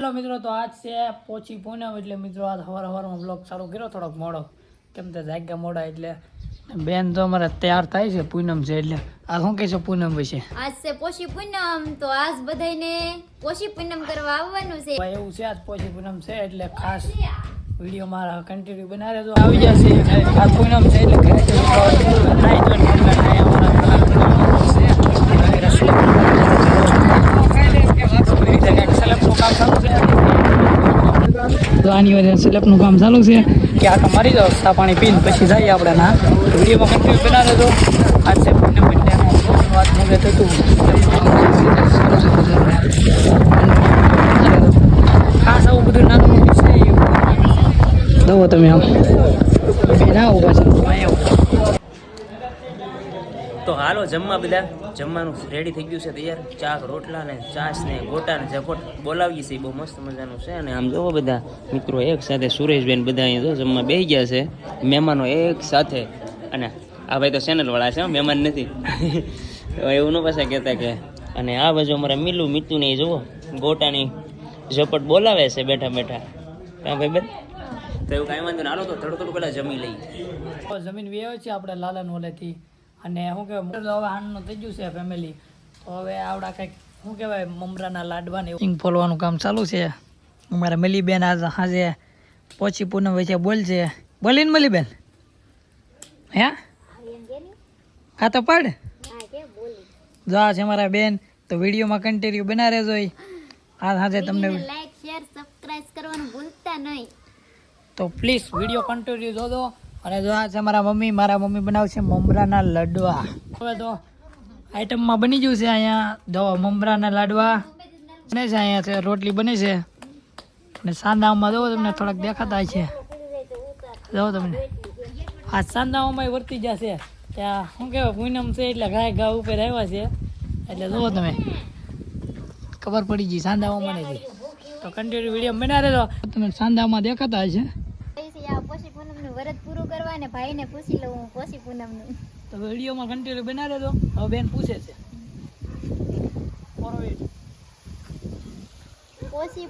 Hello મિત્રો, તો આજ છે પોચી પૂનમ એટલે મિત્રો આજ સવારમાં બ્લોગ ચાલુ કર્યો થોડોક મોડો, કેમ તે જાગ્યા મોડા એટલે બેન તો અમારે તૈયાર થાય છે પૂનમ છે એટલે આ શું કહેશો પૂનમ વિશે? આજ છે પોષી પૂનમ, તો આજ બધાને પોષી પૂનમ કરવા આવવાનું છે. એવું છે આજ પોચી પૂનમ છે એટલે ખાસ વિડીયો મારા કન્ટિન્યુ બનાવી રહેજો. આવી જશે આ પૂનમ છે એટલે ઘરે તો આની વજહ સ્લેબનું કામ ચાલુ છે કે આટો મારી જાઓ ચા પાણી પીને પછી જઈએ આપણે ના વિડીયોમાં કન્ટિન્યુ બનાવી દેજો. આજ છે પૂનમ એટલે વાત મુગે થતું ખાસ આવું બધું નાનું મોટું છે દવો તમે આમ ના ઉભા છે તો હાલો જમવા બધા જમવાનું રેડી થઈ ગયું છે તૈયાર. ચાક રોટલા ને છાશ ને ગોટા ને ઝપટ બોલાવીએ છીએ, બહુ મસ્ત મજાનું છે. અને આમ જોવો બધા મિત્રો એક સાથે સુરેશબેન બધા અહીંયા જો જમવા બેસી ગયા છે, મહેમાનો એક સાથે. અને આ ભાઈ તો ચેનલ વાળા છે, મહેમાન નથી એવું ન પાછા કહેતા કે. અને આ બાજુ અમારા મીતુ ને જુઓ ગોટાની ઝપટ બોલાવે છે બેઠા બેઠા. હા ભાઈ બેન તો એવું કાંઈ વાંધો ને હાલો તો થોડું પહેલાં જમી લઈએ. જમીન વ્યવ છે આપણે લાલન ઓલેથી. અને શું કહેવાય હવે હાનનું થઈ ગયું છે ફેમિલી, તો હવે આવડા કંઈક શું કહેવાય મમરાના લાડવાની સિંગ ફોલવાનું કામ ચાલુ છે. અમારા મલીબેન આજ સાંજે પોચી પૂનમ વચ્ચે બોલશે. બોલીને મલીબેન હે હા તો પડ જો આ છે મારા બેન, તો વિડીયોમાં કન્ટિન્યુ બના રહેજો. આ સાંજે તમને લાઈક શેર સબસ્ક્રાઇબ કરવાનું ભૂલતા નહીં, તો પ્લીઝ વિડીયો કન્ટિન્યુ જોજો. અને જો આ છે મારા મમ્મી બનાવશે મમરાના લાડવા. હવે તો આઈટમમાં બની ગયું છે અહીંયા જો મમરાના લાડવા બને છે, અહીંયા છે રોટલી બને છે. અને સાંદામાં જો તમને થોડાક દેખાતા છે, જો તમને આ સાંદામાં વર્તી જશે ત્યાં શું કહેવાય પૂનમ છે એટલે ઘા ઉપર આવ્યા છે એટલે જુઓ તમે ખબર પડી ગઈ સાંદામાં મને છે. તો કન્ટિન્યુ વિડીયો બના રહેજો, તમે સાંદામાં દેખાતા છે. પોષી પૂનમ નું વ્રત પૂરું કરવા ને ભાઈ ને પૂછી લઉં પોષી પૂનમ નું. તો વિડીયોમાં કન્ટિન્યુ બના રહેજો. હવે બેન પૂછે છે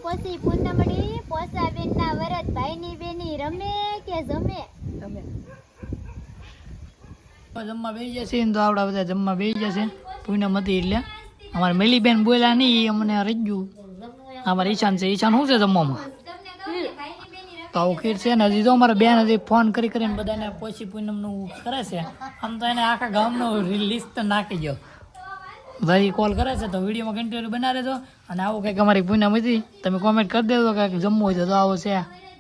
પોષી પૂનમડી પોસા બેન ના વ્રત ભાઈ ની બેની રમે કે જમે? તમે જમવા બેસી જશે ને તો આવડા બધા જમવા બેસી જશે. પૂનમ હતી એટલે અમારે મેલીબેન બોલ્યા નહીં, અમને રહી ગયું. અમારે ઈશાન છે, ઈશાન શું છે જમવામાં? તો આવું ખીર છે ને. હજી તો અમારે બેન હજી ફોન કરીને બધાને પોચી પૂનમનું કરે છે. આમ તો એને આખા ગામનો લિસ્ટ નાખી ગયો ભાઈ કોલ કરે છે. તો વિડીયોમાં કન્ટિન્યુ બના રહેજો. અને આવું કંઈક અમારી પૂનમ હતી તમે કોમેન્ટ કરી દેજો કે જમવું હોય તો આવો છે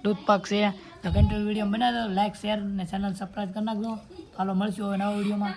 દૂધ પાક છે. તો કન્ટિન્યુ વિડીયો બનાવી દો, લાઈક શેર ને ચેનલ સબસ્ક્રાઈબ કરી નાખજો. હાલો મળશું હવે નવા વિડીયોમાં.